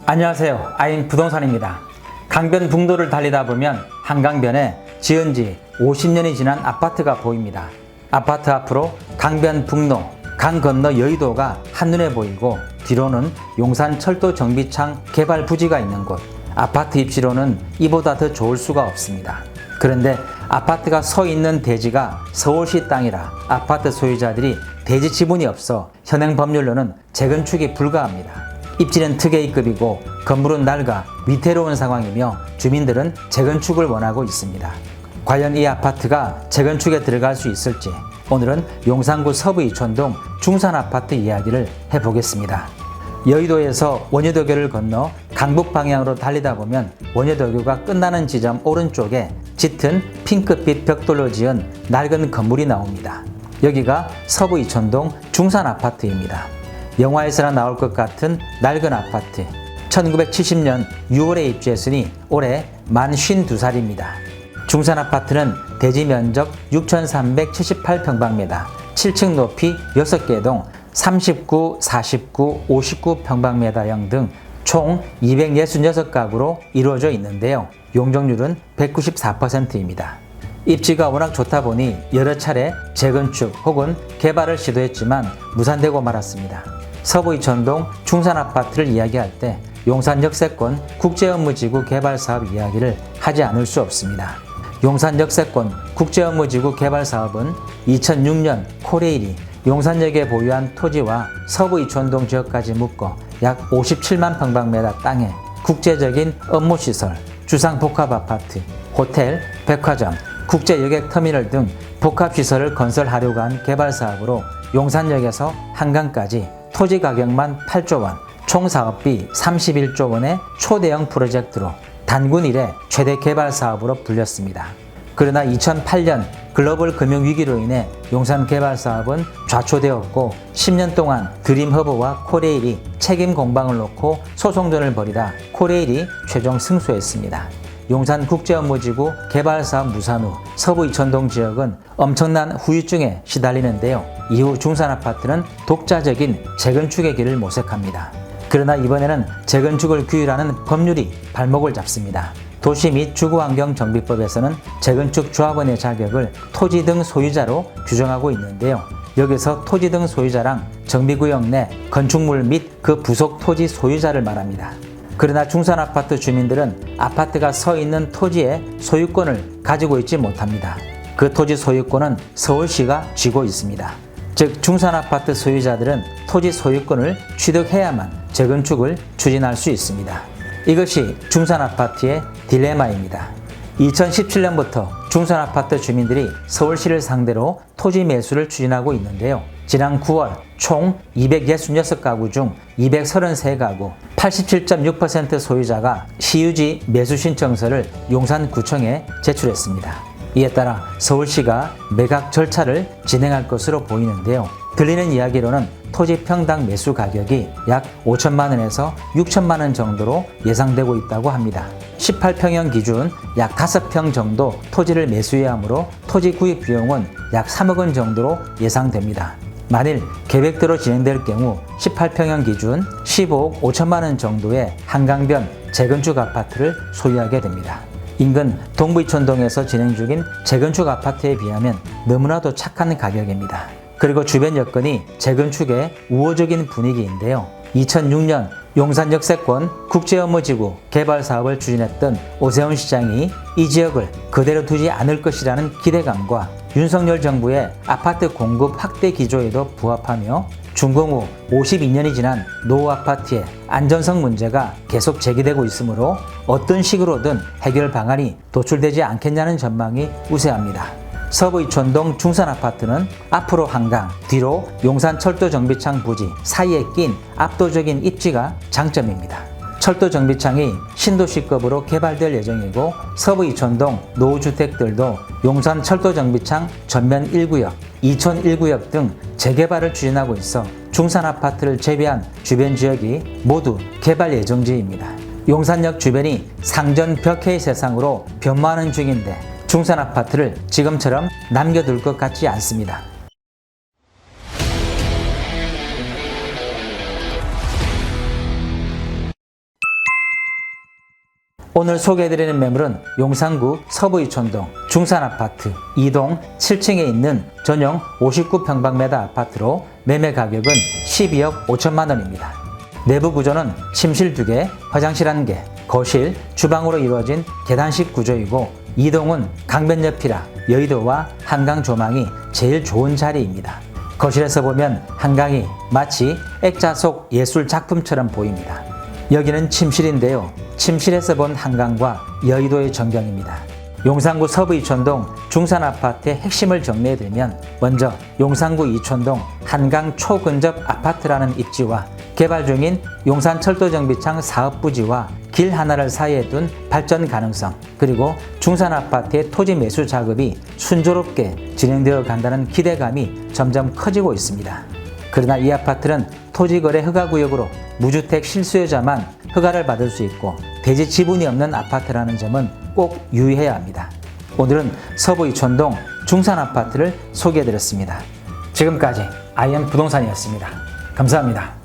안녕하세요. 아인 부동산입니다. 강변북로를 달리다 보면 한강변에 지은 지 50년이 지난 아파트가 보입니다. 아파트 앞으로 강변북로, 강 건너 여의도가 한눈에 보이고 뒤로는 용산철도정비창 개발 부지가 있는 곳. 아파트 입지로는 이보다 더 좋을 수가 없습니다. 그런데 아파트가 서 있는 대지가 서울시 땅이라 아파트 소유자들이 대지 지분이 없어 현행 법률로는 재건축이 불가합니다. 입지는 특A급이고 건물은 낡아 위태로운 상황이며 주민들은 재건축을 원하고 있습니다. 과연 이 아파트가 재건축에 들어갈 수 있을지 오늘은 용산구 서부 이촌동 중산아파트 이야기를 해보겠습니다. 여의도에서 원효대교를 건너 강북 방향으로 달리다 보면 원효대교가 끝나는 지점 오른쪽에 짙은 핑크빛 벽돌로 지은 낡은 건물이 나옵니다. 여기가 서부 이촌동 중산아파트입니다. 영화에서나 나올 것 같은 낡은 아파트. 1970년 6월에 입주했으니 올해 만 52살입니다. 중산아파트는 대지 면적 6,378평방미터, 7층 높이 6개 동 39, 49, 59평방미터형 등 총 266가구로 이루어져 있는데요. 용적률은 194%입니다. 입지가 워낙 좋다 보니 여러 차례 재건축 혹은 개발을 시도했지만 무산되고 말았습니다. 서부 이촌동 중산아파트를 이야기할 때 용산 역세권 국제업무지구 개발사업 이야기를 하지 않을 수 없습니다. 용산 역세권 국제업무지구 개발사업은 2006년 코레일이 용산역에 보유한 토지와 서부 이촌동 지역까지 묶어 약 57만 평방미터 땅에 국제적인 업무시설, 주상복합아파트, 호텔, 백화점, 국제여객터미널 등 복합시설을 건설하려고 한 개발사업으로 용산역에서 한강까지 토지 가격만 8조 원, 총 사업비 31조 원의 초대형 프로젝트로 단군 이래 최대 개발 사업으로 불렸습니다. 그러나 2008년 글로벌 금융위기로 인해 용산 개발 사업은 좌초되었고 10년 동안 드림허브와 코레일이 책임 공방을 놓고 소송전을 벌이다 코레일이 최종 승소했습니다. 용산국제업무지구 개발사업 무산 후 서부 이촌동 지역은 엄청난 후유증에 시달리는데요. 이후 중산아파트는 독자적인 재건축의 길을 모색합니다. 그러나 이번에는 재건축을 규율하는 법률이 발목을 잡습니다. 도시 및 주거환경정비법에서는 재건축 조합원의 자격을 토지 등 소유자로 규정하고 있는데요. 여기서 토지 등 소유자랑 정비구역 내 건축물 및 그 부속 토지 소유자를 말합니다. 그러나 중산아파트 주민들은 아파트가 서 있는 토지의 소유권을 가지고 있지 못합니다. 그 토지 소유권은 서울시가 쥐고 있습니다. 즉 중산아파트 소유자들은 토지 소유권을 취득해야만 재건축을 추진할 수 있습니다. 이것이 중산아파트의 딜레마입니다. 2017년부터 중산아파트 주민들이 서울시를 상대로 토지 매수를 추진하고 있는데요. 지난 9월 총 266가구 중 233가구, 87.6% 소유자가 시유지 매수 신청서를 용산구청에 제출했습니다. 이에 따라 서울시가 매각 절차를 진행할 것으로 보이는데요. 들리는 이야기로는 토지 평당 매수 가격이 약 5천만 원에서 6천만 원 정도로 예상되고 있다고 합니다. 18평형 기준 약 5평 정도 토지를 매수해야 하므로 토지 구입 비용은 약 3억 원 정도로 예상됩니다. 만일 계획대로 진행될 경우 18평형 기준 15억 5천만 원 정도의 한강변 재건축 아파트를 소유하게 됩니다. 인근 동부이촌동에서 진행 중인 재건축 아파트에 비하면 너무나도 착한 가격입니다. 그리고 주변 여건이 재건축의 우호적인 분위기인데요. 2006년 용산 역세권 국제업무지구 개발 사업을 추진했던 오세훈 시장이 이 지역을 그대로 두지 않을 것이라는 기대감과 윤석열 정부의 아파트 공급 확대 기조에도 부합하며 준공 후 52년이 지난 노후 아파트의 안전성 문제가 계속 제기되고 있으므로 어떤 식으로든 해결 방안이 도출되지 않겠냐는 전망이 우세합니다. 서부 이촌동 중산아파트는 앞으로 한강, 뒤로 용산철도정비창 부지 사이에 낀 압도적인 입지가 장점입니다. 철도정비창이 신도시급으로 개발될 예정이고 서부 이촌동 노후주택들도 용산철도정비창 전면 1구역, 이촌 1구역 등 재개발을 추진하고 있어 중산아파트를 제외한 주변 지역이 모두 개발 예정지입니다. 용산역 주변이 상전 벽해의 세상으로 변모하는 중인데 중산아파트를 지금처럼 남겨둘 것 같지 않습니다. 오늘 소개해드리는 매물은 용산구 서부이촌동 중산아파트 2동 7층에 있는 전용 59평방미터 아파트로 매매 가격은 12억 5천만 원입니다. 내부 구조는 침실 2개, 화장실 1개, 거실, 주방으로 이루어진 계단식 구조이고 2동은 강변 옆이라 여의도와 한강 조망이 제일 좋은 자리입니다. 거실에서 보면 한강이 마치 액자 속 예술 작품처럼 보입니다. 여기는 침실인데요. 침실에서 본 한강과 여의도의 전경입니다. 용산구 서부이촌동 중산아파트의 핵심을 정리해드리면 먼저 용산구 이촌동 한강 초근접 아파트라는 입지와 개발 중인 용산철도정비창 사업부지와 길 하나를 사이에 둔 발전 가능성, 그리고 중산아파트의 토지 매수 작업이 순조롭게 진행되어 간다는 기대감이 점점 커지고 있습니다. 그러나 이 아파트는 토지거래 허가구역으로 무주택 실수요자만 허가를 받을 수 있고 대지 지분이 없는 아파트라는 점은 꼭 유의해야 합니다. 오늘은 서부이촌동 중산아파트를 소개해드렸습니다. 지금까지 IM 부동산이었습니다. 감사합니다.